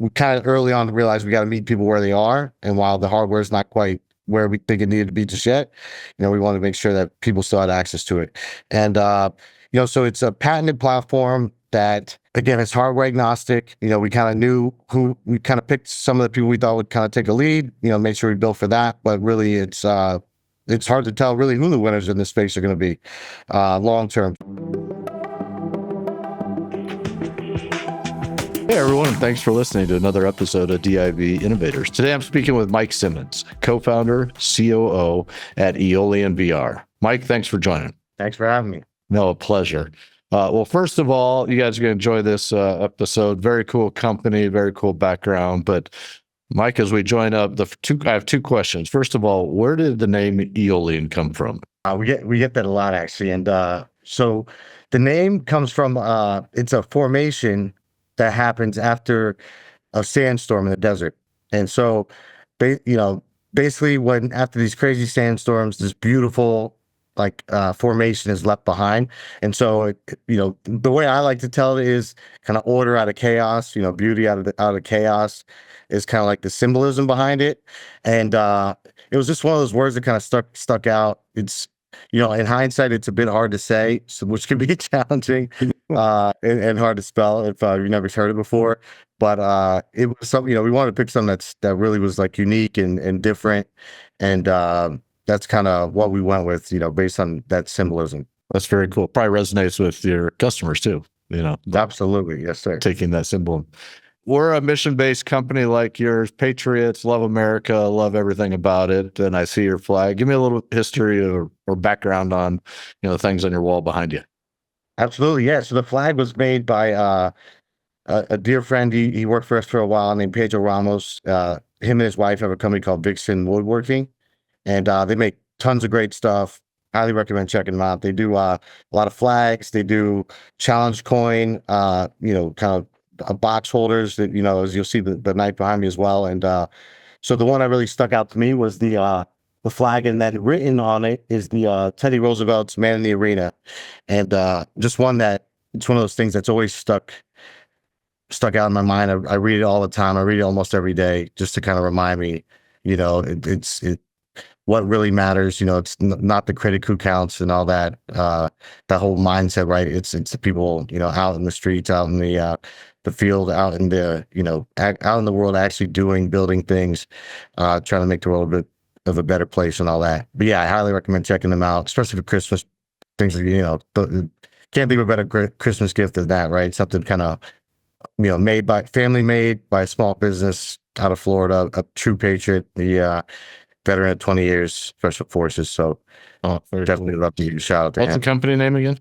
we kind of early on realized we got to meet people where they are. And while the hardware is not quite where we think it needed to be just yet, we want to make sure that people still had access to it. And, so it's a patented platform that, again, it's hardware agnostic. We kind of knew we kind of picked some of the people we thought would kind of take a lead, make sure we built for that. But really, it's hard to tell really who the winners in this space are going to be long term. Hey everyone, and thanks for listening to another episode of DIV Innovators. Today I'm speaking with Mike Simmons, co-founder, COO at EolianVR. Mike, thanks for joining. Thanks for having me. No, a pleasure. Well, first of all, you guys are going to enjoy this episode. Very cool company, very cool background. But Mike, as we join up, I have two questions. First of all, where did the name Eolian come from? We get that a lot, actually. And so the name comes from, it's a formation that happens after a sandstorm in the desert. And so, basically after these crazy sandstorms, this beautiful formation is left behind. And so, the way I like to tell it is kind of order out of chaos, beauty out of chaos is kind of like the symbolism behind it. And it was just one of those words that kind of stuck out. It's, in hindsight, it's a bit hard to say, which can be challenging and hard to spell if you've never heard it before. But it was something, we wanted to pick something that really was unique and different. And that's kind of what we went with, based on that symbolism. That's very cool. Probably resonates with your customers too, Absolutely. Yes, sir. Taking that symbol. We're a mission-based company like yours, patriots, love America, love everything about it. And I see your flag. Give me a little history or background on, the things on your wall behind you. Absolutely. Yeah. So the flag was made by a dear friend. He worked for us for a while named Pedro Ramos. Him and his wife have a company called Vixen Woodworking, and they make tons of great stuff. Highly recommend checking them out. They do a lot of flags. They do challenge coin, kind of box holders that, as you'll see the knife behind me as well. And so the one that really stuck out to me was the flag, and that written on it is the Teddy Roosevelt's Man in the Arena. And just it's one of those things that's always stuck out in my mind. I read it all the time. I read it almost every day just to kind of remind me, it's what really matters. It's not the critic who counts and all that, that whole mindset, right? It's the people, out in the streets, out in the field, out in the, out in the world, actually building things, trying to make the world a bit of a better place and all that. But yeah, I highly recommend checking them out, especially for Christmas. Things that, can't think of a better Christmas gift than that, right? Something kind of, made by a small business out of Florida, a true patriot, the veteran of 20 years, Special Forces. So definitely love to give you a shout out to What's him. The company name again?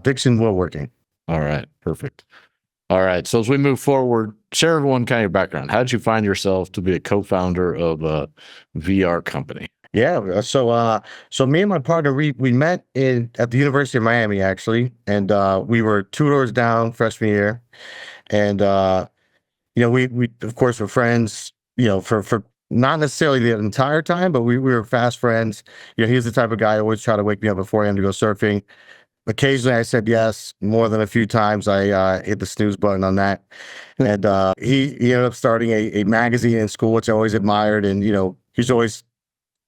Vixen Woodworking. All right. Perfect. All right. So as we move forward, share everyone kind of your background. How did you find yourself to be a co-founder of a VR company? Yeah. So me and my partner, we met at the University of Miami, actually. And we were 2 doors down freshman year. And, we of course were friends, for not necessarily the entire time, but we were fast friends. He was the type of guy who always try to wake me up before I had to go surfing. Occasionally I said yes. More than a few times I hit the snooze button on that. And he ended up starting a magazine in school, which I always admired. And, he's always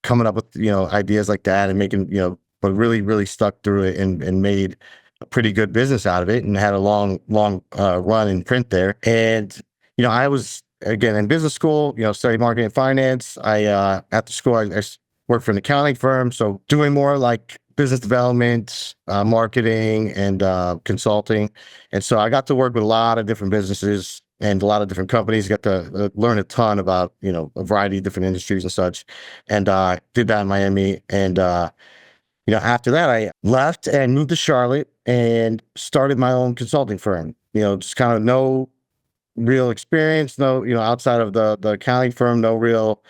coming up with, ideas like that and making, but really, really stuck through it and made a pretty good business out of it and had a long run in print there. And, I was, again, in business school, studied marketing and finance. After school, I worked for an accounting firm. So doing more like business development, marketing, and consulting. And so I got to work with a lot of different businesses and a lot of different companies, got to learn a ton about, a variety of different industries and such. And did that in Miami. And, after that, I left and moved to Charlotte and started my own consulting firm, just kind of no real experience, no, outside of the accounting firm, no real,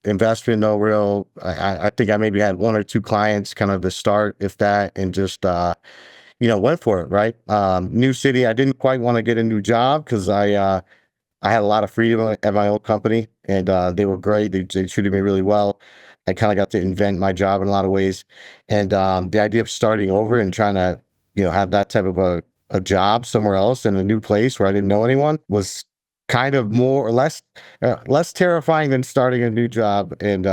investment, no real, I think I maybe had 1 or 2 clients kind of to start, if that, and just, went for it, right? New city, I didn't quite want to get a new job because I had a lot of freedom at my old company, and they were great. They treated me really well. I kind of got to invent my job in a lot of ways. And the idea of starting over and trying to, have that type of a job somewhere else in a new place where I didn't know anyone was kind of more or less terrifying than starting a new job, and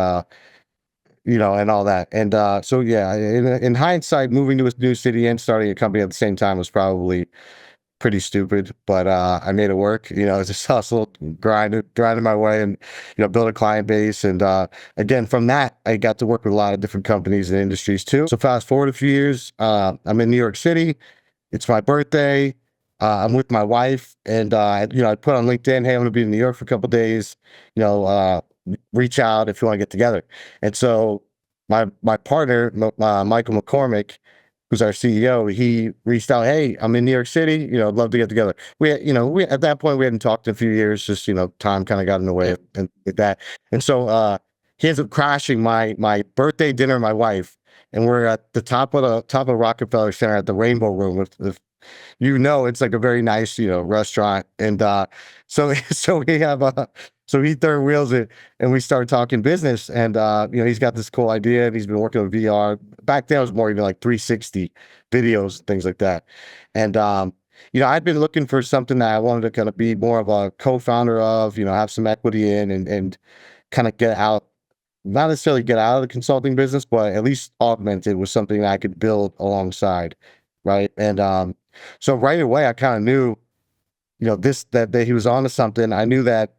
and all that. And so yeah, in hindsight, moving to a new city and starting a company at the same time was probably pretty stupid, but I made it work. It's just hustle, grinding my way, and build a client base. And again, from that, I got to work with a lot of different companies and industries too. So fast forward a few years, I'm in New York City. It's my birthday. I'm with my wife, and I put on LinkedIn, "Hey, I'm going to be in New York for a couple days. You know, uh, reach out if you want to get together." And so my partner, Michael McCormick, who's our CEO, he reached out, "Hey, I'm in New York City. I'd love to get together." We at that point we hadn't talked in a few years, just time kind of got in the way and with that. And so he ends up crashing my birthday dinner with my wife, and we're at the top of Rockefeller Center at the Rainbow Room with it's like a very nice, restaurant. And so so we have so he third wheels it, and we start talking business. And he's got this cool idea, and he's been working with VR. Back then it was more even like 360 videos, things like that. And I'd been looking for something that I wanted to kind of be more of a co-founder of, have some equity in, and kind of get out, not necessarily get out of the consulting business, but at least augment it with something that I could build alongside. Right. And so right away, I kind of knew, that he was onto something. I knew that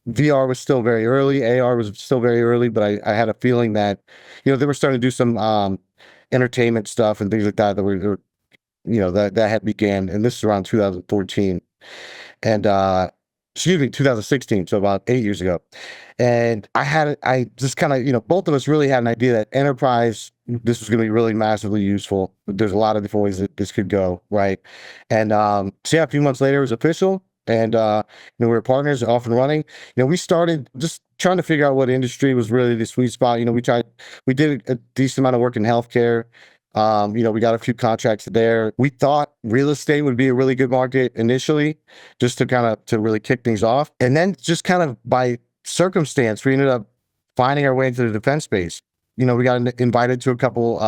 VR was still very early, AR was still very early, but I had a feeling that, they were starting to do some entertainment stuff and things like that that had began. And this is around 2014. And excuse me, 2016, so about 8 years ago. And I just kind of, both of us really had an idea that enterprise, this was going to be really massively useful. There's a lot of different ways that this could go, right? And so yeah, a few months later, it was official. And we were partners, off and running. We started just trying to figure out what industry was really the sweet spot. We did a decent amount of work in healthcare. We got a few contracts there. We thought real estate would be a really good market initially, just to really kick things off. And then just kind of by circumstance, we ended up finding our way into the defense space. We got invited to a couple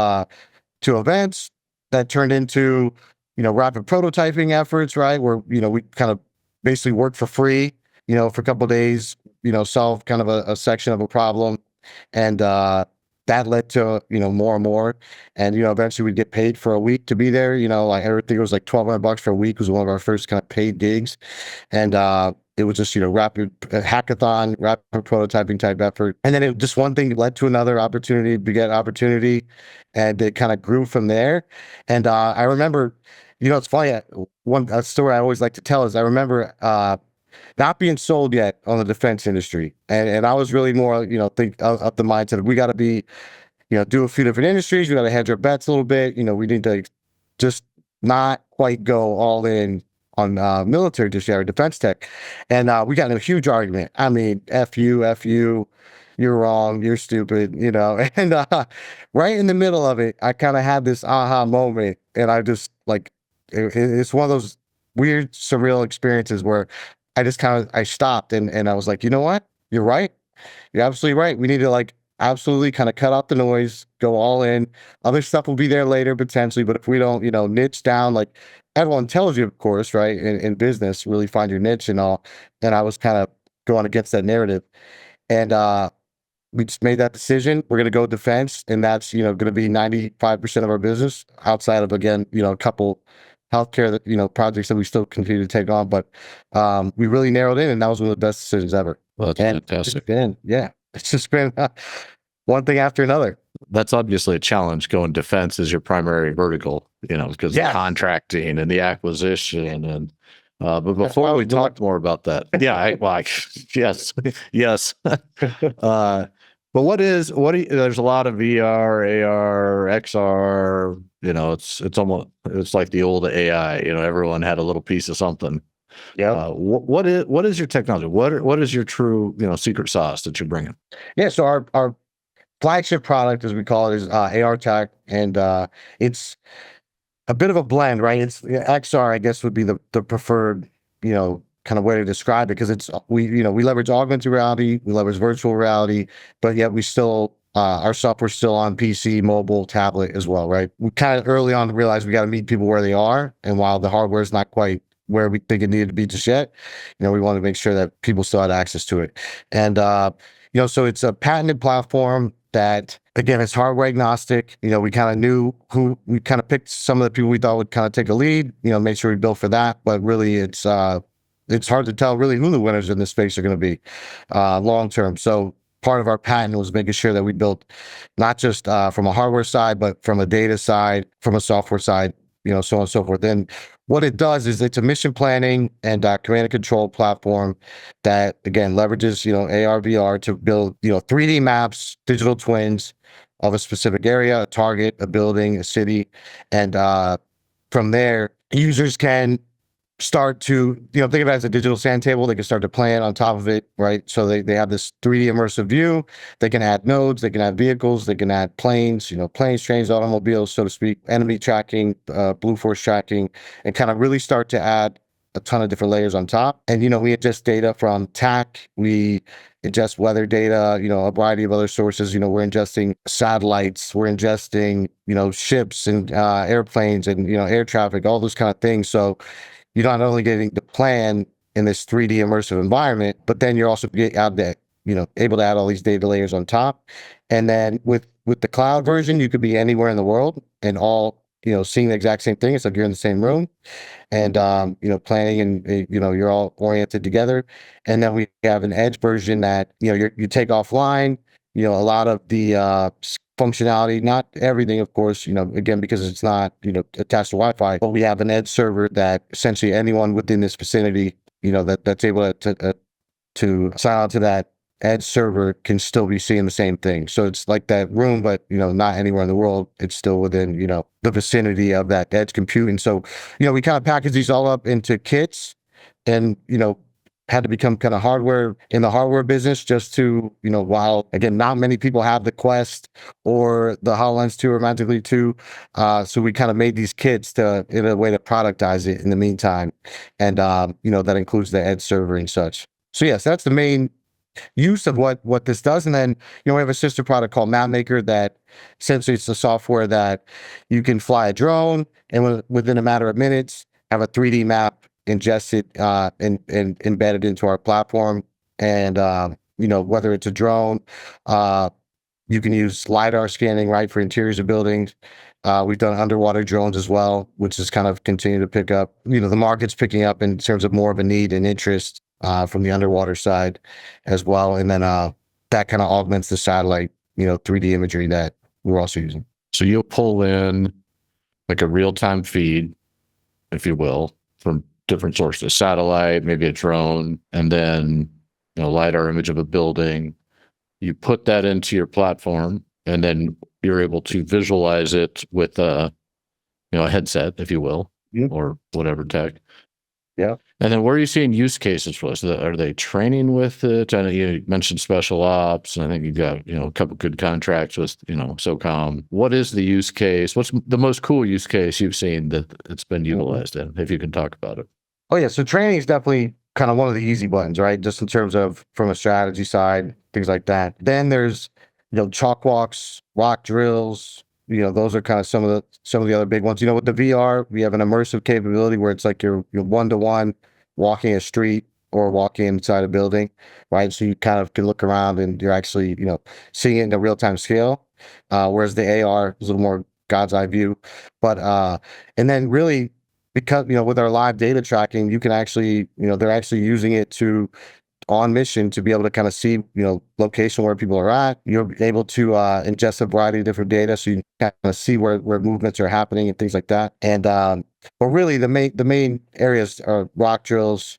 to events that turned into, rapid prototyping efforts, right? Where, we kind of basically worked for free, for a couple of days, solve kind of a section of a problem. And that led to, more and more. And, eventually we'd get paid for a week to be there. Like everything was like $1,200 for a week was one of our first kind of paid gigs. And it was just, rapid hackathon, rapid prototyping type effort. And then just one thing led to another opportunity, beget opportunity. And it kind of grew from there. And I remember, it's funny, a story I always like to tell is I remember not being sold yet on the defense industry. And I was really more, think of the mindset of we got to be, do a few different industries. We got to hedge our bets a little bit. We need to just not quite go all in on military just yet, or defense tech. And we got in a huge argument. I mean, F you, you're wrong, you're stupid, and right in the middle of it, I kind of had this aha moment. And I just it's one of those weird, surreal experiences where I just I stopped and I was like, you know what? You're right. You're absolutely right. We need to absolutely kind of cut out the noise, go all in. Other stuff will be there later potentially, but if we don't, niche down, like everyone tells you, of course, right? In business, really find your niche and all. And I was kind of going against that narrative. And we just made that decision. We're going to go defense, and that's, going to be 95% of our business outside of, again, a couple healthcare that, projects that we still continue to take on. But we really narrowed in, and that was one of the best decisions ever. Well, that's fantastic. It's just been one thing after another. That's obviously a challenge going defense as your primary vertical, because the contracting and the acquisition and but before we talk more about that, yes, yes. But there's a lot of VR, AR, XR, it's like the old AI, everyone had a little piece of something. Yeah. What is your technology? What is your true, secret sauce that you're bringing? Yeah. So our flagship product, as we call it, is AR Tech, and it's a bit of a blend, right? It's XR, I guess, would be the preferred, kind of way to describe it, because we leverage augmented reality, we leverage virtual reality, but yet we still our software's still on PC, mobile, tablet as well, right? We kind of early on realized we got to meet people where they are, and while the hardware is not quite where we think it needed to be just yet. We want to make sure that people still had access to it. And, so it's a patented platform that, again, it's hardware agnostic. We kind of knew we kind of picked some of the people we thought would kind of take a lead, make sure we built for that. But really, it's hard to tell really who the winners in this space are going to be long term. So part of our patent was making sure that we built not just from a hardware side, but from a data side, from a software side, so on and so forth. And what it does is it's a mission planning and command and control platform that, again, leverages, AR, VR to build, 3D maps, digital twins of a specific area, a target, a building, a city. And from there, users can start to, think of it as a digital sand table. They can start to plan on top of it, right? So they have this 3D immersive view. They can add nodes, they can add vehicles, they can add planes, planes, trains, automobiles, so to speak, enemy tracking, blue force tracking, and kind of really start to add a ton of different layers on top. And, we ingest data from TAC, we ingest weather data, a variety of other sources. We're ingesting satellites, we're ingesting, ships and airplanes and, air traffic, all those kind of things. So you're not only getting the plan in this 3D immersive environment, but then you're also able to add all these data layers on top. And then with the cloud version, you could be anywhere in the world and all, seeing the exact same thing. It's like you're in the same room and, planning and, you're all oriented together. And then we have an edge version that, you take offline, a lot of the functionality, not everything, of course, again, because it's not, attached to Wi-Fi, but we have an edge server that essentially anyone within this vicinity, that's able to sign on to that edge server can still be seeing the same thing. So it's like that room, but, not anywhere in the world. It's still within, the vicinity of that edge compute. And so, we kind of package these all up into kits and, had to become kind of hardware in the hardware business just to, while again, not many people have the Quest or the HoloLens 2 or Magic Leap 2. So we kind of made these kits in a way to productize it in the meantime. And, that includes the edge server and such. So yes, that's the main use of what this does. And then, we have a sister product called MapMaker that essentially it's the software that you can fly a drone and within a matter of minutes, have a 3D map ingested and embedded into our platform. And, whether it's a drone, you can use LiDAR scanning, right, for interiors of buildings. We've done underwater drones as well, which is kind of continue to pick up. The market's picking up in terms of more of a need and interest from the underwater side as well. And then that kind of augments the satellite, 3D imagery that we're also using. So you'll pull in like a real-time feed, if you will, from different sources, satellite, maybe a drone, and then LiDAR image of a building. You put that into your platform, and then you're able to visualize it with a headset, if you will, or whatever tech. Yeah. And then where are you seeing use cases for this? Are they training with it? I know you mentioned special ops, and I think you've got, a couple good contracts with, SOCOM. What is the use case? What's the most cool use case you've seen that it's been utilized in, if you can talk about it? Oh yeah. So training is definitely kind of one of the easy buttons, right? Just in terms of from a strategy side, things like that. Then there's, chalk walks, rock drills, those are kind of some of the other big ones. With the VR, we have an immersive capability where it's like you're one-to-one walking a street or walking inside a building, right? So you kind of can look around and you're actually, seeing it in a real-time scale. Whereas the AR is a little more God's eye view. But and then really because, with our live data tracking, you can actually, they're actually using it to on mission to be able to kind of see, location where people are at. You're able to ingest a variety of different data, so you can kind of see where movements are happening and things like that. And but really, the main areas are rock drills,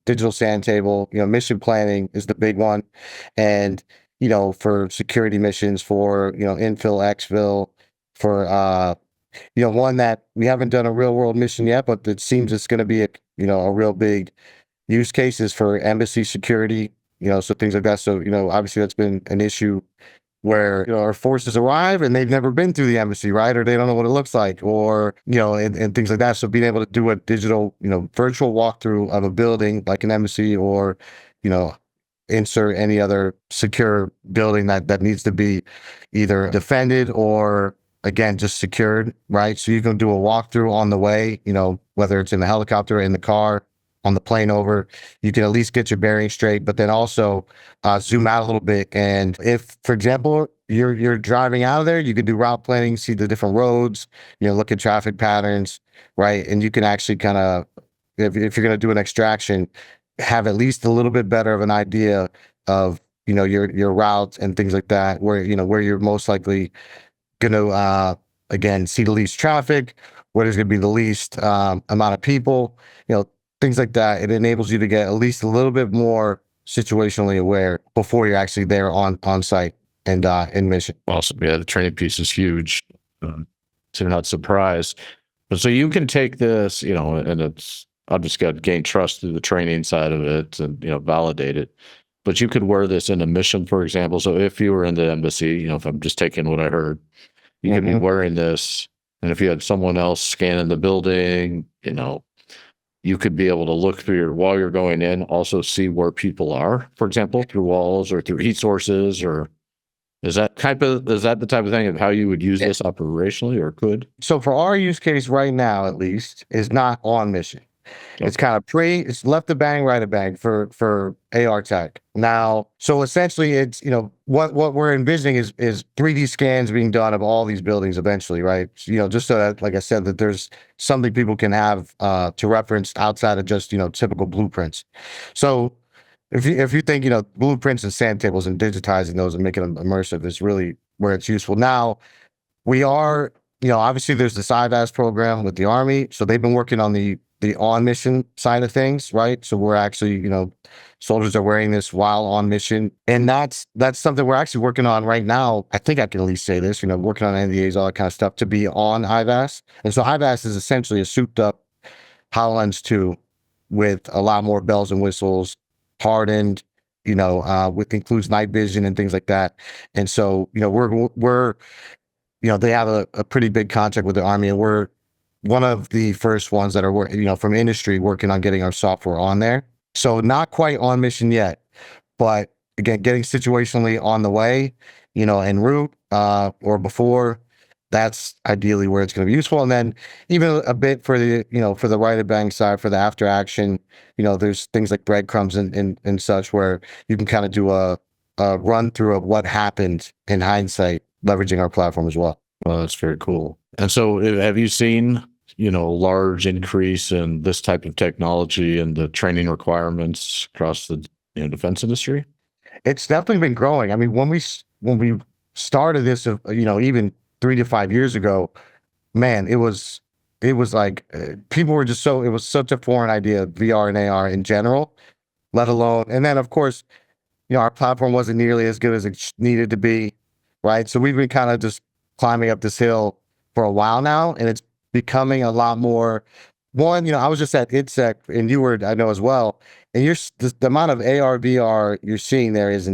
digital sand table, mission planning is the big one, and for security missions, for infill, exfil, for one that we haven't done a real world mission yet, but it seems it's going to be a real big use cases for embassy security, so things like that. So, obviously that's been an issue where, our forces arrive and they've never been through the embassy, right? Or they don't know what it looks like, or, and things like that. So being able to do a digital, virtual walkthrough of a building like an embassy or, insert any other secure building that needs to be either defended or, again, just secured, right? So you can do a walkthrough on the way, whether it's in the helicopter, in the car, on the plane over, you can at least get your bearings straight, but then also zoom out a little bit. And if, for example, you're driving out of there, you can do route planning, see the different roads, look at traffic patterns, right? And you can actually kind of, if you're going to do an extraction, have at least a little bit better of an idea of your routes and things like that, where you're most likely going to again see the least traffic, where there's going to be the least amount of people, things like that. It enables you to get at least a little bit more situationally aware before you're actually there on site and in mission. Awesome. Yeah, the training piece is huge. So you're not surprised. But so you can take this, and it's, I've just got to gain trust through the training side of it and, validate it. But you could wear this in a mission, for example. So if you were in the embassy, if I'm just taking what I heard, you could be wearing this. And if you had someone else scanning the building, you could be able to look through while you're going in, also see where people are, for example, through walls or through heat sources, or is that the type of thing of how you would use this operationally or could? So for our use case right now, at least, is not on mission. Okay. It's kind of it's left to bang, right to bang for AR tech. Now, so essentially it's, what we're envisioning is 3D scans being done of all these buildings eventually, right? Just so that, like I said, that there's something people can have to reference outside of just, typical blueprints. So if you think, blueprints and sand tables and digitizing those and making them immersive is really where it's useful. Now, we are, obviously there's this IVAS program with the Army. So they've been working on the on mission side of things, right? So we're actually, soldiers are wearing this while on mission. And that's something we're actually working on right now. I think I can at least say this, working on NDAs, all that kind of stuff to be on IVAS. And so IVAS is essentially a souped up HoloLens 2 with a lot more bells and whistles, hardened, with includes night vision and things like that. And so, we're they have a pretty big contract with the Army, and we're one of the first ones that are, from industry working on getting our software on there. So not quite on mission yet, but again, getting situationally on the way, en route or before, that's ideally where it's going to be useful. And then even a bit for the, for the right of bang side, for the after action, there's things like breadcrumbs and such where you can kind of do a run through of what happened in hindsight, leveraging our platform as well. Well, that's very cool. And so have you seen, large increase in this type of technology and the training requirements across the defense industry? It's definitely been growing. I mean, when we started this, even 3 to 5 years ago, man, it was like people were just it was such a foreign idea, VR and AR in general, let alone, and then of course, our platform wasn't nearly as good as it needed to be, right? So we've been kind of just climbing up this hill for a while now, and it's becoming a lot more. One, I was just at ITSEC, and you were, I know as well, and the amount of AR VR you're seeing there is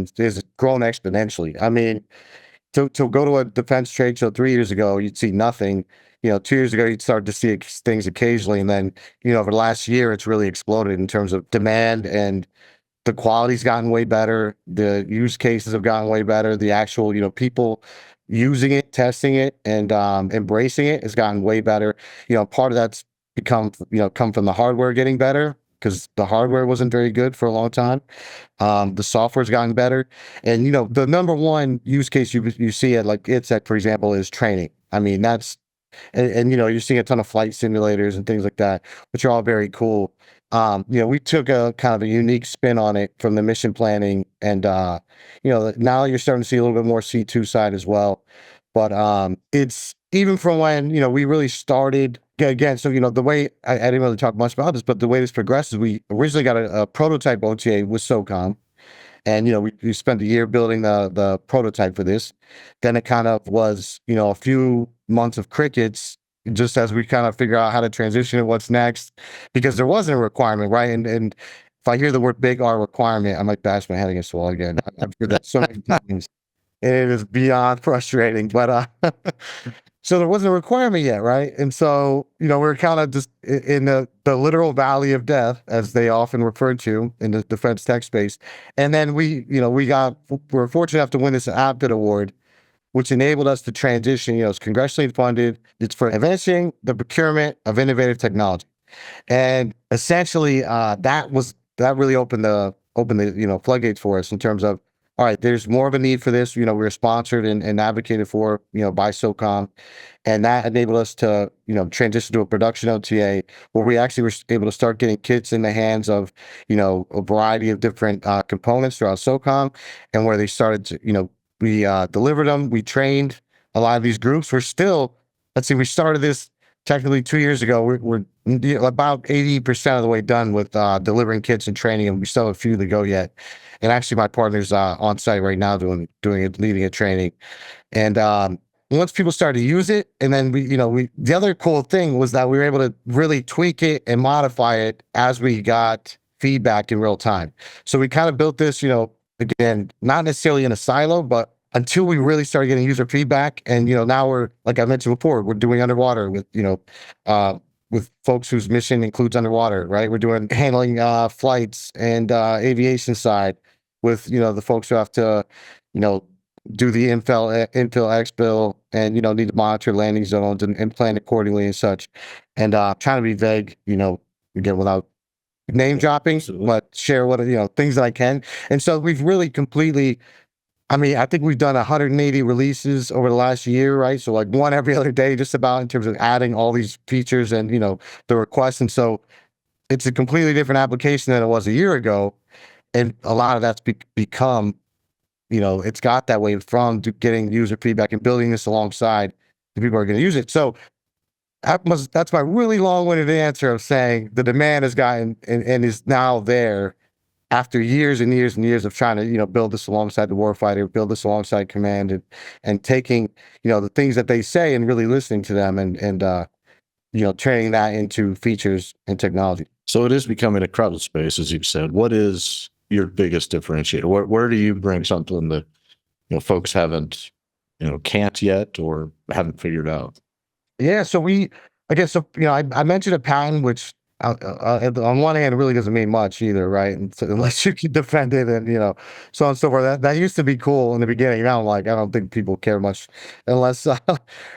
grown exponentially. I mean, to go to a defense trade show 3 years ago, you'd see nothing. 2 years ago, you'd start to see things occasionally, and then over the last year, it's really exploded in terms of demand, and the quality's gotten way better. The use cases have gotten way better. The actual, people using it, testing it, and embracing it has gotten way better. Part of that's come from the hardware getting better, because the hardware wasn't very good for a long time. The software's gotten better. And, the number one use case you see at like ITSEC, for example, is training. I mean, and you're seeing a ton of flight simulators and things like that, which are all very cool. We took a kind of a unique spin on it from the mission planning, and now you're starting to see a little bit more C2 side as well. But it's even from when we really started again. So the way I didn't really talk much about this, but the way this progresses, we originally got a prototype OTA with SOCOM. And, we spent a year building the prototype for this. Then it kind of was, a few months of crickets, just as we kind of figure out how to transition and what's next, because there wasn't a requirement, right? And if I hear the word big R requirement, I might bash my head against the wall again. I've heard that so many times, and it is beyond frustrating. But so there wasn't a requirement yet, right? And so, we're kind of just in the literal valley of death, as they often refer to in the defense tech space. And then we were fortunate enough to win this AppFit award, which enabled us to transition. It's congressionally funded. It's for advancing the procurement of innovative technology. And essentially, that really opened the floodgates for us in terms of, all right, there's more of a need for this. We were sponsored and advocated for by SOCOM, and that enabled us to transition to a production OTA where we actually were able to start getting kits in the hands of a variety of different components throughout SOCOM, and where they started to we delivered them. We trained a lot of these groups. We're still, let's see, we started this technically 2 years ago. We're about 80% of the way done with delivering kits and training, and we still have a few to go yet. And actually, my partner's on site right now doing it, leading a training. And once people started to use it, and then the other cool thing was that we were able to really tweak it and modify it as we got feedback in real time. So we kind of built this, again, not necessarily in a silo, but until we really started getting user feedback. And now we're, like I mentioned before, we're doing underwater with folks whose mission includes underwater, right? We're doing handling flights and aviation side with the folks who have to do the infill exfil and need to monitor landing zones and plan accordingly and such. And trying to be vague, again, without name dropping, but share what things that I can. And so we've really completely, I think we've done 180 releases over the last year, right? So like one every other day, just about, in terms of adding all these features and the requests. And so it's a completely different application than it was a year ago, and a lot of that's become, it's got that way from getting user feedback and building this alongside the people who are going to use it. So that's my really long-winded answer of saying the demand has gotten and is now there after years and years and years of trying to build this alongside the warfighter, build this alongside command, and taking the things that they say and really listening to them and turning that into features and technology. So it is becoming a crowded space, as you've said. What is your biggest differentiator? Where do you bring something that folks haven't can't yet or haven't figured out? Yeah, so I guess, so, I mentioned a patent, which on one hand, it really doesn't mean much either, right? And so, unless you can defend it and, so on and so forth. That used to be cool in the beginning. Now, I don't think people care much unless, or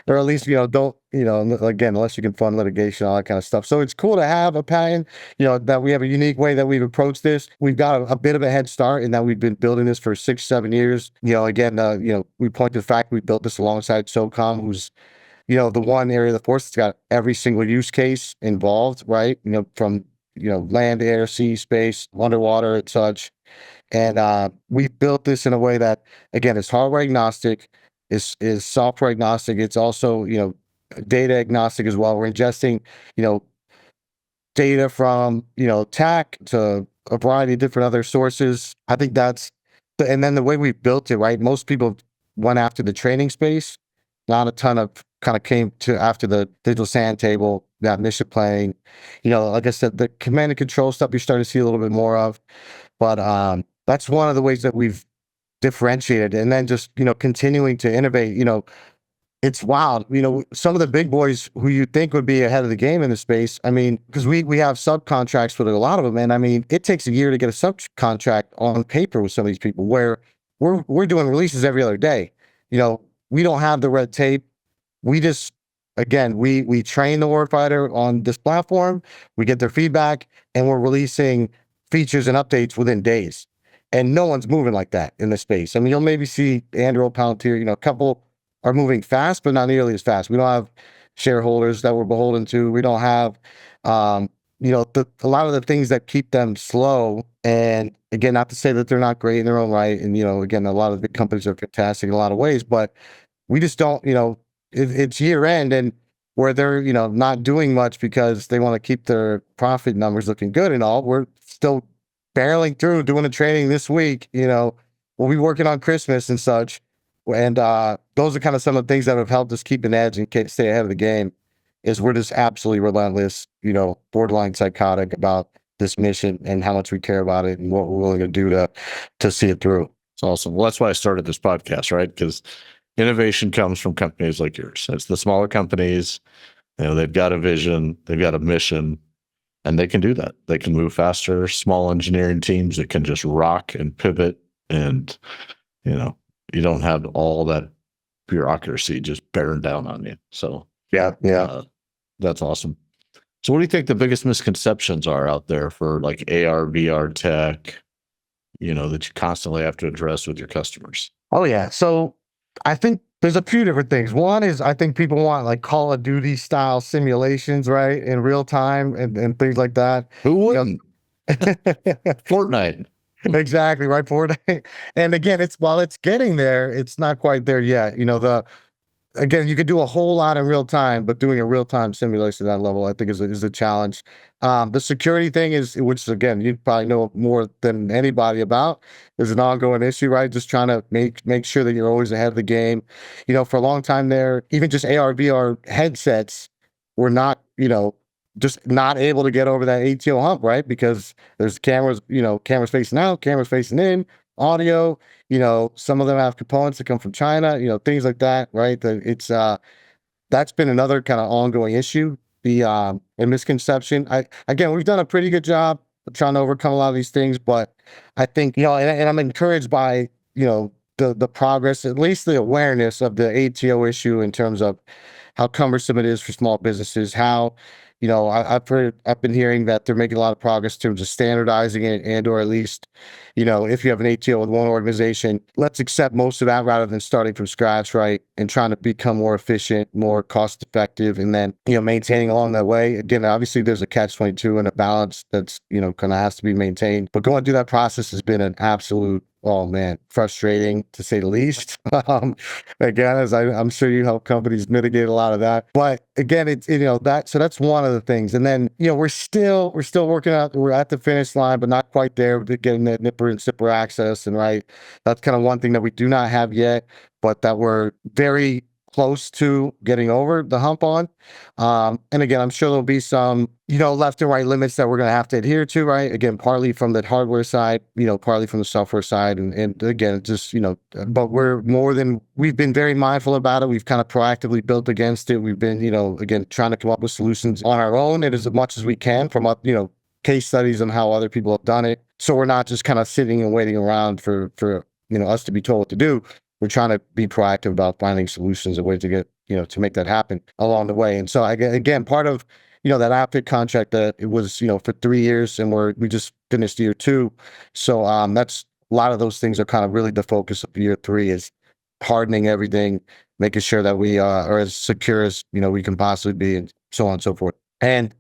at least, don't, again, unless you can fund litigation, all that kind of stuff. So it's cool to have a patent, that we have a unique way that we've approached this. We've got a bit of a head start in that we've been building this for 6-7 years. Again, we point to the fact we built this alongside SOCOM, who's the one area of the force that's got every single use case involved, right? From, land, air, sea, space, underwater, and such. And we built this in a way that, again, is hardware agnostic, is software agnostic. It's also, data agnostic as well. We're ingesting, data from, TAC to a variety of different other sources. I think and then the way we built it, right? Most people went after the training space. Not a ton of kind of came to after the digital sand table, that mission planning. Like I said, the command and control stuff you're starting to see a little bit more of. But that's one of the ways that we've differentiated. And then just, continuing to innovate, it's wild. Some of the big boys who you think would be ahead of the game in the space, because we have subcontracts with a lot of them. And it takes a year to get a subcontract on paper with some of these people, where we're doing releases every other day. We don't have the red tape. We just, again, we train the warfighter on this platform. We get their feedback, and we're releasing features and updates within days. And no one's moving like that in the space. You'll maybe see Andrew, Palantir, a couple are moving fast, but not nearly as fast. We don't have shareholders that we're beholden to. We don't have, a lot of the things that keep them slow. And again, not to say that they're not great in their own right. And, again, a lot of the big companies are fantastic in a lot of ways, but we just don't, it's year end, and where they're, not doing much because they want to keep their profit numbers looking good and all. We're still barreling through doing the training this week. We'll be working on Christmas and such. And those are kind of some of the things that have helped us keep an edge and stay ahead of the game. Is we're just absolutely relentless, borderline psychotic about this mission and how much we care about it and what we're willing to do to see it through. It's awesome. Well, that's why I started this podcast, right? Because innovation comes from companies like yours. It's the smaller companies, they've got a vision, they've got a mission, and they can do that. They can move faster. Small engineering teams that can just rock and pivot, and you don't have all that bureaucracy just bearing down on you. So Yeah. that's awesome. So what do you think the biggest misconceptions are out there for like AR, VR tech, that you constantly have to address with your customers? Oh yeah. So I think there's a few different things. One is I think people want like Call of Duty style simulations, right, in real time and things like that. Who wouldn't? Fortnite. Exactly, right. Fortnite. And again, while it's getting there, it's not quite there yet. Again, you could do a whole lot in real time, but doing a real time simulation at that level, I think is a challenge. The security thing which again, you probably know more than anybody about, is an ongoing issue, right? Just trying to make sure that you're always ahead of the game. For a long time there, even just AR, VR headsets were not, just not able to get over that ATO hump, right? Because there's cameras, cameras facing out, cameras facing in, audio, some of them have components that come from China, things like that, right? That's been another kind of ongoing issue. A misconception. Again, we've done a pretty good job of trying to overcome a lot of these things, but I think, and I'm encouraged by, the progress, at least the awareness of the ATO issue in terms of how cumbersome it is for small businesses, how, I've been hearing that they're making a lot of progress in terms of standardizing it or at least, if you have an ATO with one organization, let's accept most of that rather than starting from scratch, right? And trying to become more efficient, more cost effective, and then, maintaining along that way. Again, obviously there's a catch-22 and a balance that's, kind of has to be maintained, but going through that process has been an absolute, oh man, frustrating to say the least. Again, as I'm sure you help companies mitigate a lot of that, but again, so that's one of the things. And then, we're still working out, we're at the finish line, but not quite there with getting that nipper and sipper access. And right, that's kind of one thing that we do not have yet, but that we're very close to getting over the hump on. And again, I'm sure there'll be some, left and right limits that we're going to have to adhere to, right? Again, partly from the hardware side, partly from the software side. And again, just, but we've been very mindful about it. We've kind of proactively built against it. We've been, again, trying to come up with solutions on our own and as much as we can from, case studies on how other people have done it. So we're not just kind of sitting and waiting around for, us to be told what to do. We're trying to be proactive about finding solutions and ways to get, to make that happen along the way. And so again, part of, that outfit contract that it was, for 3 years and we just finished year 2. So that's a lot of those things are kind of really the focus of year 3 is hardening everything, making sure that we are as secure as, we can possibly be and so on and so forth. And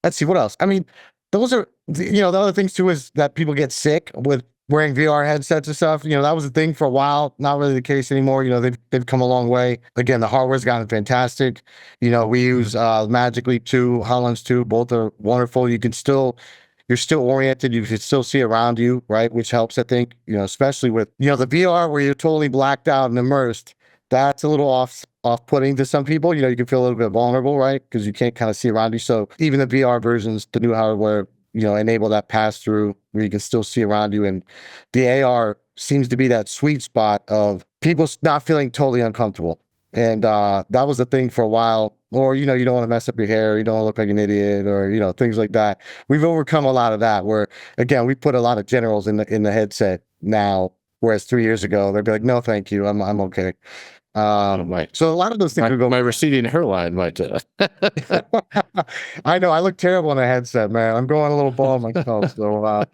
let's see what else. I mean, those are, the other things too is that people get sick with wearing VR headsets and stuff. That was a thing for a while. Not really the case anymore. They've come a long way. Again, the hardware's gotten fantastic. We use Magic Leap 2, HoloLens 2. Both are wonderful. You're still oriented. You can still see around you, right? Which helps, I think, especially with, the VR where you're totally blacked out and immersed. That's a little off-putting to some people. You can feel a little bit vulnerable, right? Because you can't kind of see around you. So even the VR versions, the new hardware, enable that pass through where you can still see around you. And the AR seems to be that sweet spot of people not feeling totally uncomfortable. And that was the thing for a while. Or, you don't want to mess up your hair, you don't want to look like an idiot, or, things like that. We've overcome a lot of that where, again, we put a lot of generals in the headset now, whereas 3 years ago, they'd be like, no, thank you, I'm okay. So a lot of those things my receding hairline might I know I look terrible in a headset, man. I'm going a little bald myself. So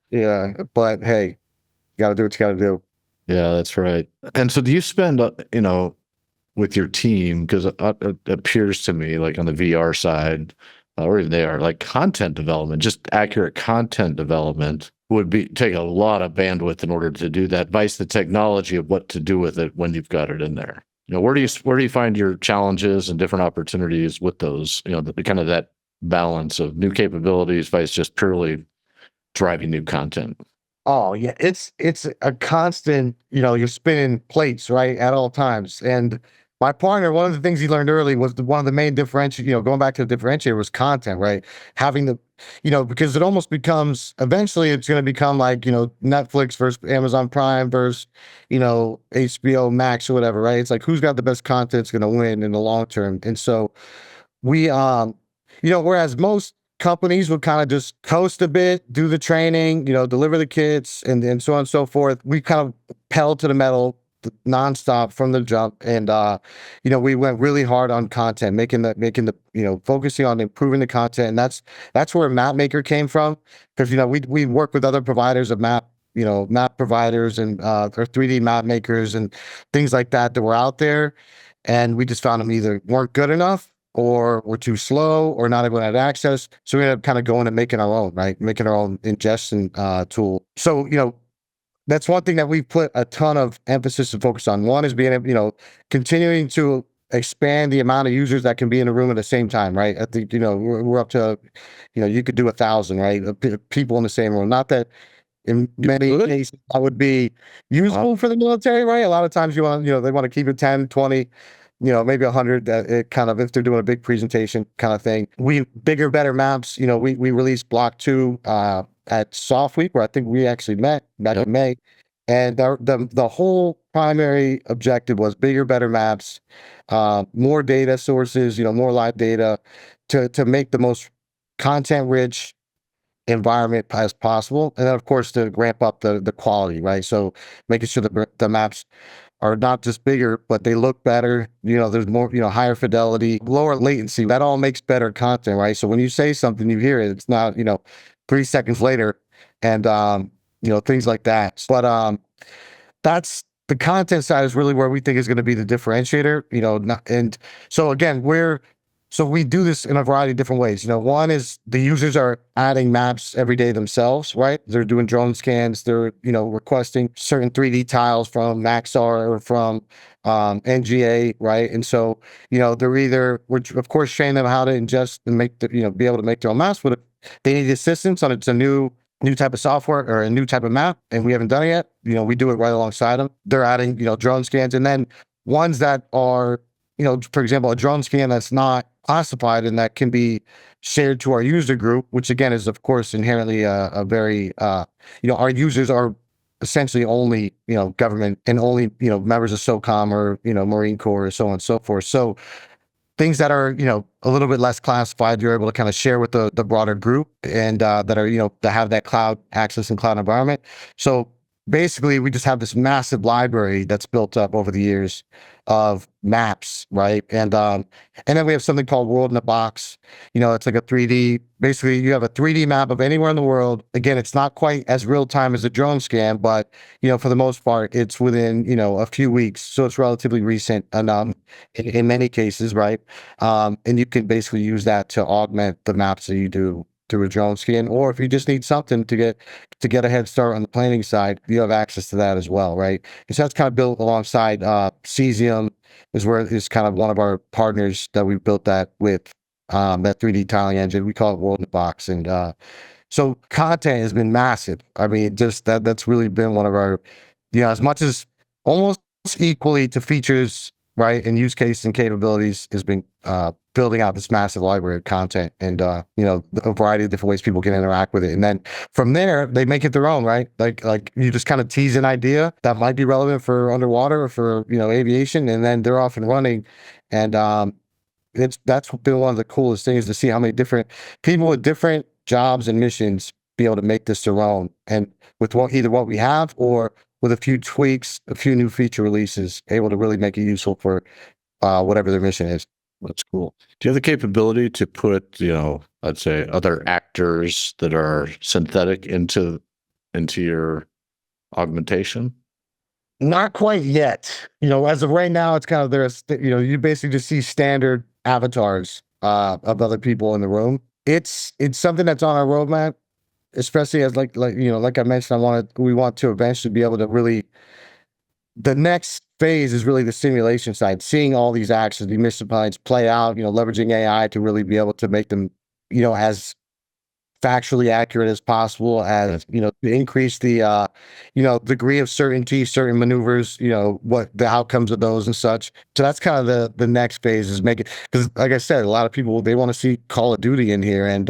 yeah, but hey, you gotta do what you gotta do. Yeah, that's right. And so do you spend with your team, because it appears to me like on the VR side or even they are like content development, just accurate content development would take a lot of bandwidth in order to do that, vice the technology of what to do with it when you've got it in there. Where do you find your challenges and different opportunities with those, the kind of that balance of new capabilities vice just purely driving new content? Oh yeah, it's a constant, you're spinning plates, right, at all times. And my partner, one of the things he learned early was one of the main differentiators, going back to the differentiator was content, right? Having because it almost becomes, eventually it's going to become like, Netflix versus Amazon Prime versus, HBO Max or whatever, right? It's like, who's got the best content is going to win in the long term. And so we, whereas most companies would kind of just coast a bit, do the training, deliver the kits and so on and so forth. We kind of pedal to the metal, nonstop from the jump. And, we went really hard on content, making the, focusing on improving the content. And that's where Map Maker came from. Cause, we work with other providers of map providers and, or 3D map makers and things like that were out there. And we just found them either weren't good enough or were too slow or not able to have access. So we ended up kind of going and making our own, right? Making our own ingestion tool. So, that's one thing that we've put a ton of emphasis and focus on. One is being, continuing to expand the amount of users that can be in a room at the same time, right? I think, we're up to, you could do 1,000, right? People in the same room. Not that in many cases that would be useful for the military, right? A lot of times they want to keep it 10, 20, maybe 100, that it kind of, if they're doing a big presentation kind of thing. Bigger, better maps, we released Block 2 at Soft Week, where I think we actually met back in May. And the whole primary objective was bigger, better maps, more data sources, more live data to make the most content rich environment as possible. And then of course to ramp up the quality, right? So making sure that the maps are not just bigger, but they look better. There's more, higher fidelity, lower latency. That all makes better content, right? So when you say something, you hear it. It's not, 3 seconds later, and things like that. But that's the content side is really where we think is going to be the differentiator. And so again, so we do this in a variety of different ways. One is the users are adding maps every day themselves, right? They're doing drone scans. They're, requesting certain 3D tiles from Maxar or from NGA, right? And so, we're of course training them how to ingest and make be able to make their own maps. But if they need assistance on it's a new type of software or a new type of map, and we haven't done it yet, we do it right alongside them. They're adding, drone scans, and then ones that are, for example, a drone scan that's not classified and that can be shared to our user group, which again is of course inherently a very our users are essentially only government and only members of SOCOM or Marine Corps or so on and so forth. So things that are a little bit less classified, you're able to kind of share with the broader group, and that are that have that cloud access and cloud environment. So basically we just have this massive library that's built up over the years of maps, right? And then we have something called World in a Box. It's like a 3D, basically you have a 3D map of anywhere in the world. Again, it's not quite as real time as a drone scan, but for the most part it's within a few weeks, so it's relatively recent, and in many cases, right? And you can basically use that to augment the maps that you do through a drone scan, or if you just need something to get a head start on the planning side, you have access to that as well, right? And so that's kind of built alongside Cesium is kind of one of our partners that we built that with, that 3D tiling engine. We call it World in the Box. And so content has been massive. I mean, just that's really been one of our, as much as almost equally to features, right, and use case and capabilities, has been building out this massive library of content, and a variety of different ways people can interact with it. And then from there, they make it their own, right? Like you just kind of tease an idea that might be relevant for underwater or for aviation, and then they're off and running. And that's been one of the coolest things, to see how many different people with different jobs and missions be able to make this their own, and with either what we have or with a few tweaks, a few new feature releases, able to really make it useful for whatever their mission is. That's cool. Do you have the capability to put, I'd say other actors that are synthetic into your augmentation? Not quite yet. As of right now, it's kind of you basically just see standard avatars of other people in the room. It's something that's on our roadmap, especially as like I mentioned, we want to eventually be able to really, the next phase is really the simulation side, seeing all these actions, the mission plans play out, leveraging AI to really be able to make them, as factually accurate as possible, as to increase the degree of certainty, certain maneuvers, what the outcomes of those and such. So that's kind of the next phase, is make it, because like I said, a lot of people, they want to see Call of Duty in here, and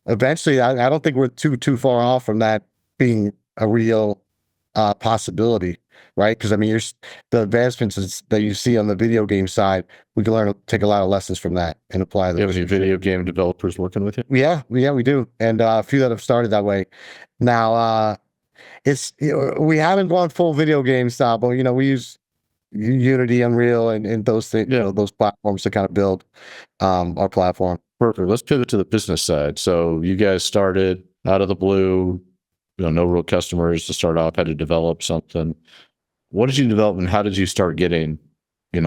eventually I don't think we're too far off from that being a real possibility, right? Because I mean, the advancements that you see on the video game side, we can take a lot of lessons from that and apply them. Do you have any video game developers working with you? Yeah, we do, and a few that have started that way. Now, we haven't gone full video game style, but we use Unity, Unreal, and those things, Yeah. those platforms to kind of build our platform. Perfect. Let's pivot to the business side. So you guys started out of the blue, no real customers to start off, had to develop something. What did you develop and how did you start getting,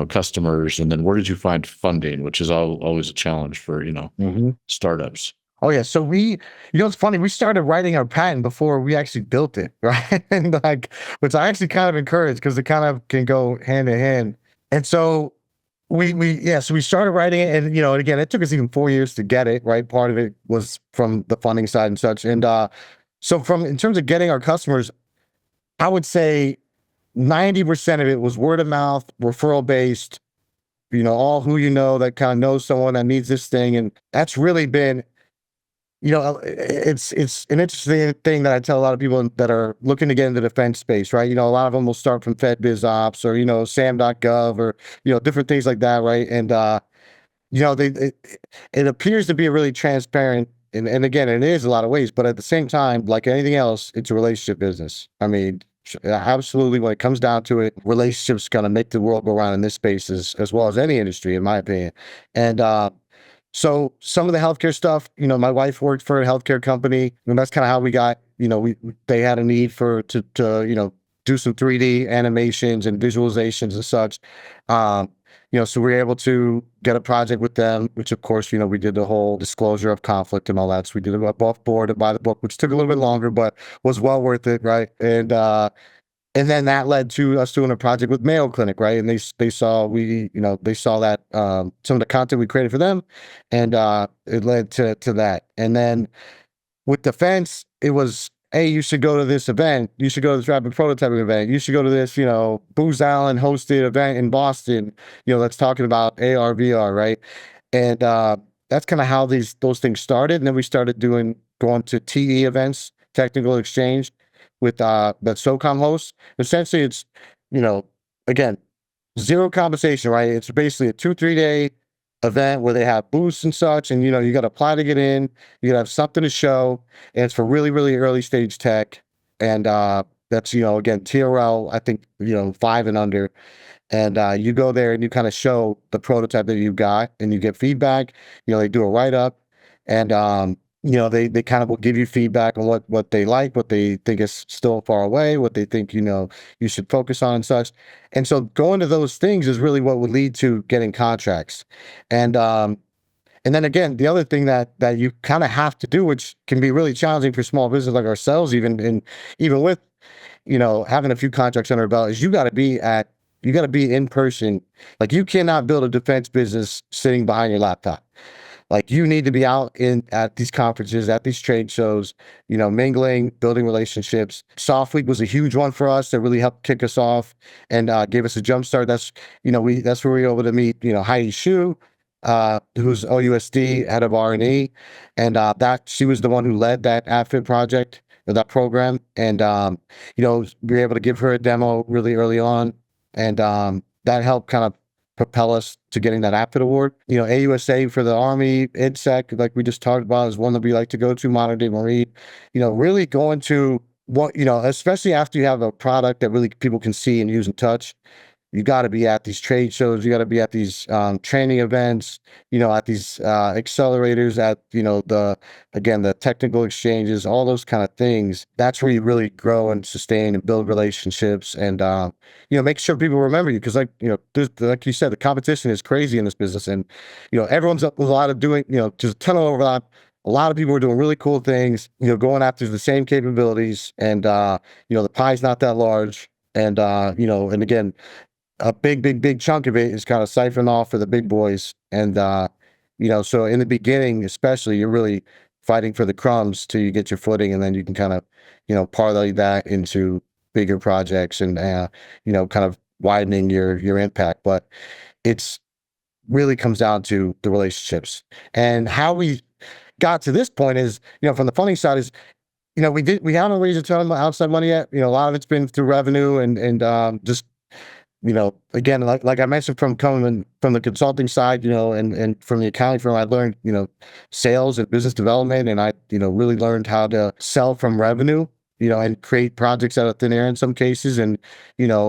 customers? And then where did you find funding, which is always a challenge for, startups? Oh yeah, so it's funny. We started writing our patent before we actually built it, right? And like, which I actually kind of encourage because it kind of can go hand in hand. And so so we started writing it, and and again, it took us even 4 years to get it, right? Part of it was from the funding side and such. And so from in terms of getting our customers, I would say 90% of it was word of mouth, referral based. All who that kind of knows someone that needs this thing, and that's really been it's an interesting thing that I tell a lot of people that are looking to get into the defense space, right? A lot of them will start from Fed Biz Ops or, SAM.gov or, different things like that, right? And, it appears to be a really transparent, and again, it is a lot of ways, but at the same time, like anything else, it's a relationship business. I mean, absolutely, when it comes down to it, relationships kind of make the world go around in this space as well as any industry, in my opinion. And, so some of the healthcare stuff, my wife worked for a healthcare company, and that's kind of how we got, they had a need to do some 3D animations and visualizations and such. So we were able to get a project with them, which of course, we did the whole disclosure of conflict and all that. So we did it above board to buy the book, which took a little bit longer, but was well worth it, right? And then that led to us doing a project with Mayo Clinic, right? And they saw they saw that some of the content we created for them, and it led to that. And then with defense, it was, hey, you should go to this event. You should go to this rapid prototyping event. You should go to this, Booz Allen hosted event in Boston, that's talking about AR, VR, right? And that's kind of how those things started. And then we started going to TE events, technical exchange, with that SOCOM hosts. Essentially, it's, you know, again, zero compensation, right? It's basically a 2-3 day event where they have booths and such, and you got to apply to get in. You got to have something to show, and it's for really, really early stage tech. And that's again, TRL, I think 5 and under. And you go there and you kind of show the prototype that you got, and you get feedback. They do a write up, and they kind of will give you feedback on what they like, what they think is still far away, what they think you should focus on and such. And so going to those things is really what would lead to getting contracts. And then again, the other thing that you kind of have to do, which can be really challenging for small business like ourselves, even with having a few contracts under our belt, is you got to be in person. Like, you cannot build a defense business sitting behind your laptop. Like, you need to be out at these conferences, at these trade shows, mingling, building relationships. Soft Week was a huge one for us that really helped kick us off and gave us a jump start. That's where we were able to meet Heidi Shu, who's OUSD head of R&E, and that she was the one who led that AFIT project or that program. And we were able to give her a demo really early on, and that helped kind of propel us to getting that AFIT award. AUSA for the Army, IDSEC, like we just talked about, is one that we like to go to, Modern Day Marine. Really going to what, especially after you have a product that really people can see and use and touch. You got to be at these trade shows. You got to be at these training events, at these accelerators, at, the technical exchanges, all those kind of things. That's where you really grow and sustain and build relationships and, make sure people remember you. Cause like you said, the competition is crazy in this business, and, everyone's up with a lot of doing, just a ton of overlap. A lot of people are doing really cool things, going after the same capabilities, and, the pie's not that large. And, and again, a big chunk of it is kind of siphoned off for the big boys. And, so in the beginning, especially, you're really fighting for the crumbs till you get your footing, and then you can kind of, parlay that into bigger projects and, kind of widening your impact. But it's really comes down to the relationships. And how we got to this point is, from the funding side is, we haven't raised a ton of outside money yet. A lot of it's been through revenue and just, again, like I mentioned, from coming from the consulting side, and from the accounting firm, I learned, sales and business development, and I, really learned how to sell from revenue. and create projects out of thin air in some cases, and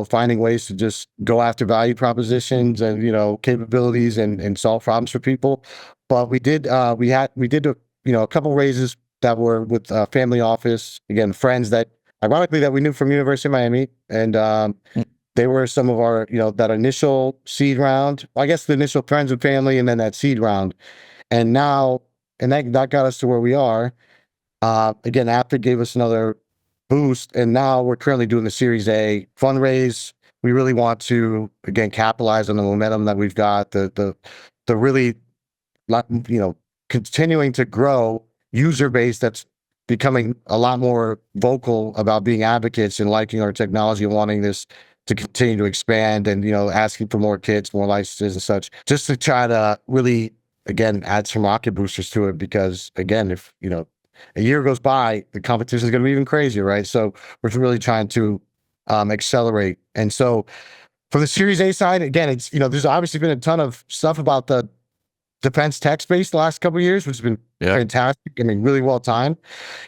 finding ways to just go after value propositions and capabilities and solve problems for people. But we did a couple raises that were with family office, again, friends that ironically that we knew from University of Miami, and they were some of our that initial seed round, I guess the initial friends and family, and then that seed round, and now and that got us to where we are. Again, after gave us another boost, and now we're currently doing the Series A fundraise. We really want to again capitalize on the momentum that we've got, the really continuing to grow user base that's becoming a lot more vocal about being advocates and liking our technology and wanting this to continue to expand, and asking for more kits, more licenses and such, just to try to really again add some rocket boosters to it. Because again, if a year goes by, the competition is going to be even crazier, right? So we're really trying to accelerate. And so for the Series A side, again, it's there's obviously been a ton of stuff about the defense tech space the last couple of years, which has been fantastic. I mean, really well timed.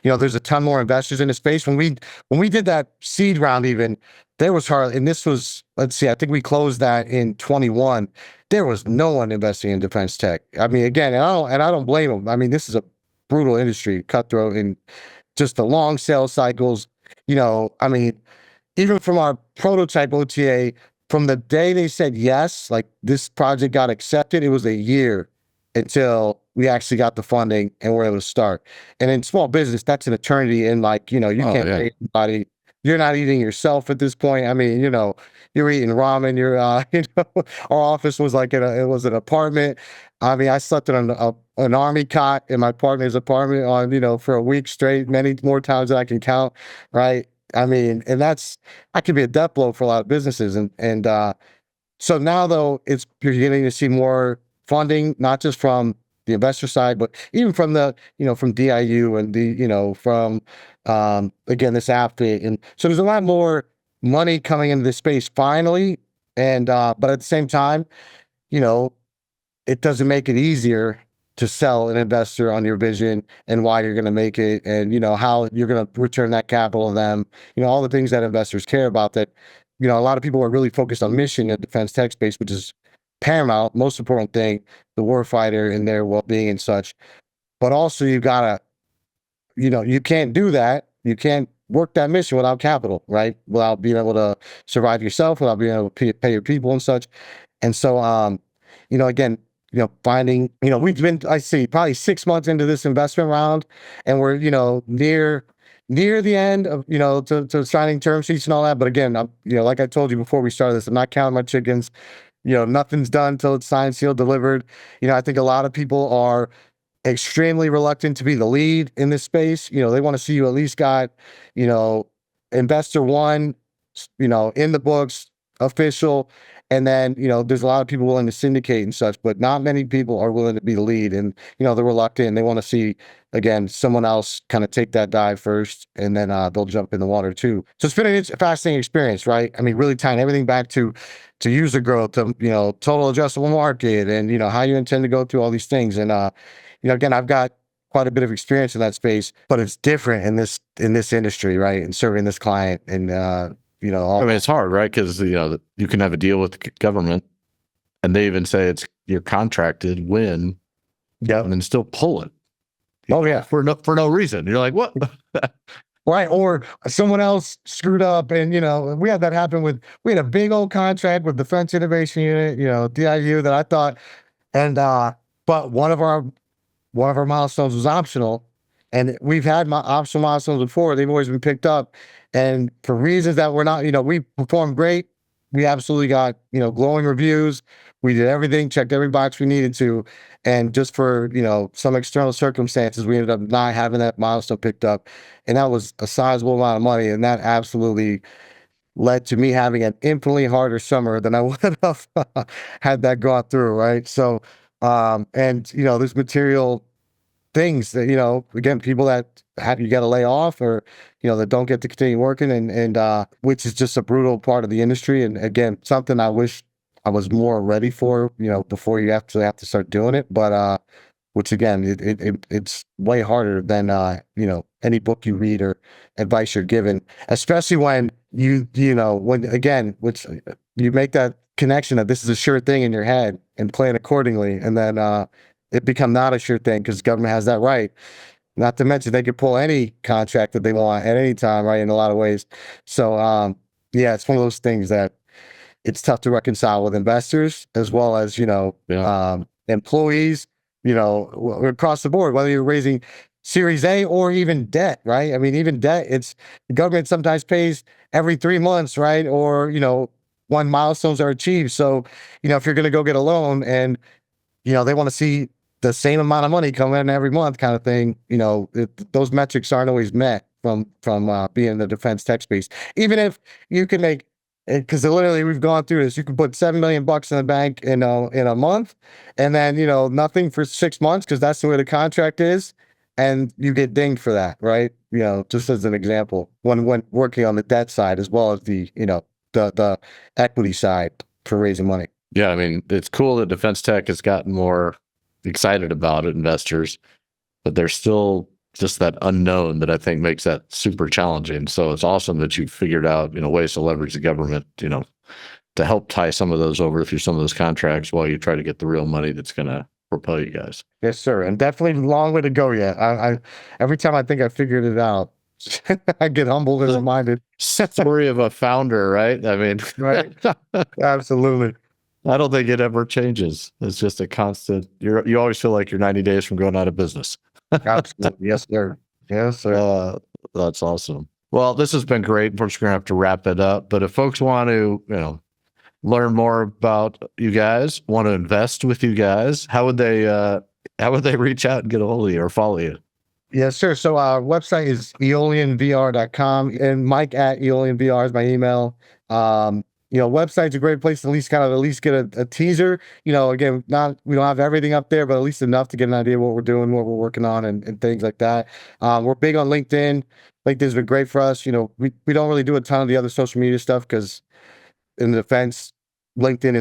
There's a ton more investors in the space. When we did that seed round, even there was hard, and this was, let's see, I think we closed that in 21. There was no one investing in defense tech. I mean, again, and I don't blame them. I mean, this is a brutal industry, cutthroat, and just the long sales cycles. I mean, even from our prototype OTA, from the day they said yes, like this project got accepted, it was a year until we actually got the funding and were able to start. And in small business, that's an eternity. And like, you can't pay anybody. You're not eating yourself at this point. I mean, you're eating ramen. Our office was like it was an apartment. I mean, I slept in an army cot in my partner's apartment on, for a week straight, many more times than I can count. Right. I mean, and that could be a death blow for a lot of businesses. And so now though, you're getting to see more funding, not just from the investor side, but even from from DIU and from, again, this app. And so there's a lot more money coming into this space finally. And, but at the same time, it doesn't make it easier to sell an investor on your vision and why you're going to make it, and how you're going to return that capital to them, all the things that investors care about, that a lot of people are really focused on mission in defense tech space, which is paramount, most important thing, the warfighter and their well-being and such. But also you gotta, you can't do that, you can't work that mission without capital, right? Without being able to survive yourself, without being able to pay your people and such. And so again, finding, we've been, I see, probably 6 months into this investment round, and we're, near the end of, to signing term sheets and all that. But again, I'm, like I told you before we started this, I'm not counting my chickens. Nothing's done until it's signed, sealed, delivered. I think a lot of people are extremely reluctant to be the lead in this space. They want to see you at least got, investor one, in the books, official. And then, there's a lot of people willing to syndicate and such, but not many people are willing to be the lead. And, they're reluctant. They want to see, again, someone else kind of take that dive first, and then they'll jump in the water too. So it's been a fascinating experience, right? I mean, really tying everything back to user growth, to, total addressable market, and, how you intend to go through all these things. And, again, I've got quite a bit of experience in that space, but it's different in this industry, right? And serving this client, and, I mean, it's hard, right? Because you can have a deal with the government, and they even say you're contracted when, and then still pull it. Oh yeah, for no reason. You're like, what? Right, or someone else screwed up, and we had that happen we had a big old contract with Defense Innovation Unit, DIU, that I thought, and but one of our milestones was optional, and we've had optional milestones before. They've always been picked up, and for reasons that we're not, we performed great. We absolutely got, glowing reviews. We did everything, checked every box we needed to. And just for, some external circumstances, we ended up not having that milestone picked up. And that was a sizable amount of money. And that absolutely led to me having an infinitely harder summer than I would have had that gone through. Right. So, and, there's material things that, again, people that you got to lay off, or, that don't get to continue working, and which is just a brutal part of the industry. And again, something I wish I was more ready for, before you actually have to start doing it. But, which again, it's way harder than, any book you read or advice you're given, especially when when again, which you make that connection that this is a sure thing in your head and plan accordingly. And then, it become not a sure thing because the government has that right. Not to mention they could pull any contract that they want at any time, right? In a lot of ways. So, yeah, it's one of those things that it's tough to reconcile with investors as well as, employees, across the board, whether you're raising Series A or even debt, right? I mean, even debt, it's the government sometimes pays every 3 months, right? Or, when milestones are achieved. So, if you're going to go get a loan and, they want to see the same amount of money come in every month kind of thing, those metrics aren't always met from being in the defense tech space. Even if you can make, because literally we've gone through this, you can put $7 million in the bank in a month, and then nothing for 6 months because that's the way the contract is, and you get dinged for that, right? Just as an example, when working on the debt side as well as the the equity side for raising money. Yeah, I mean, it's cool that defense tech has gotten more excited about it, investors, but there's still just that unknown that I think makes that super challenging. So it's awesome that you figured out, ways to leverage the government, to help tie some of those over through some of those contracts while you try to get the real money that's going to propel you guys. Yes, sir. And definitely a long way to go yet. I every time I think I figured it out, I get humbled and reminded. Story of a founder, right? I mean, right. Absolutely. I don't think it ever changes. It's just a constant. You always feel like you're 90 days from going out of business. Absolutely. Yes, sir. Yes, sir. That's awesome. Well, this has been great. We're just going to have to wrap it up. But if folks want to, learn more about you guys, want to invest with you guys, how would they reach out and get a hold of you or follow you? Yes, sir. So our website is EolianVR.com, and Mike at EolianVR is my email. Website's a great place to at least get a teaser. Again, we don't have everything up there, but at least enough to get an idea of what we're doing, what we're working on, and things like that. We're big on LinkedIn. LinkedIn's been great for us. We don't really do a ton of the other social media stuff because in the defense, LinkedIn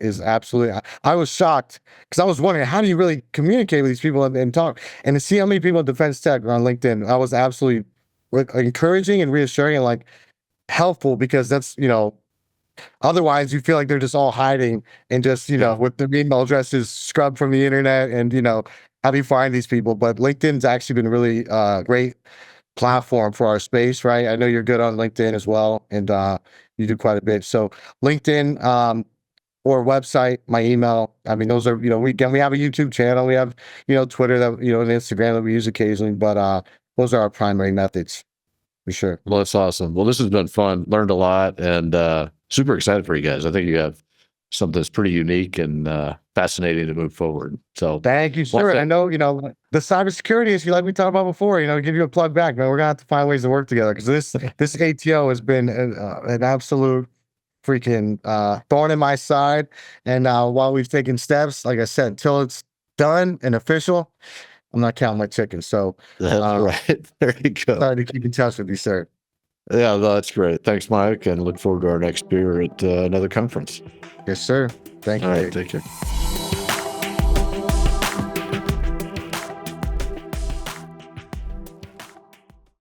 is absolutely. I was shocked because I was wondering, how do you really communicate with these people and talk, and to see how many people in defense tech are on LinkedIn, I was absolutely encouraging and reassuring and helpful, because that's otherwise you feel like they're just all hiding and just with their email addresses scrubbed from the internet, and how do you find these people? But LinkedIn's actually been really great platform for our space, right? I know you're good on LinkedIn as well, and you do quite a bit. So LinkedIn, or website, my email. I mean, those are, we have a YouTube channel, we have, Twitter that, and Instagram that we use occasionally, but those are our primary methods for sure. Well, that's awesome. Well, this has been fun. Learned a lot, and super excited for you guys. I think you have something that's pretty unique and fascinating to move forward. So thank you, sir. I know, the cybersecurity issue, like we talked about before, give you a plug back, man. We're gonna have to find ways to work together, because this ATO has been an absolute freaking thorn in my side. And while we've taken steps, like I said, until it's done and official, I'm not counting my chickens. So that's right. There you go. Sorry to keep in touch with you, sir. Yeah, that's great. Thanks, Mike, and look forward to our next beer at another conference. Yes, sir. Thank you. All right, take care.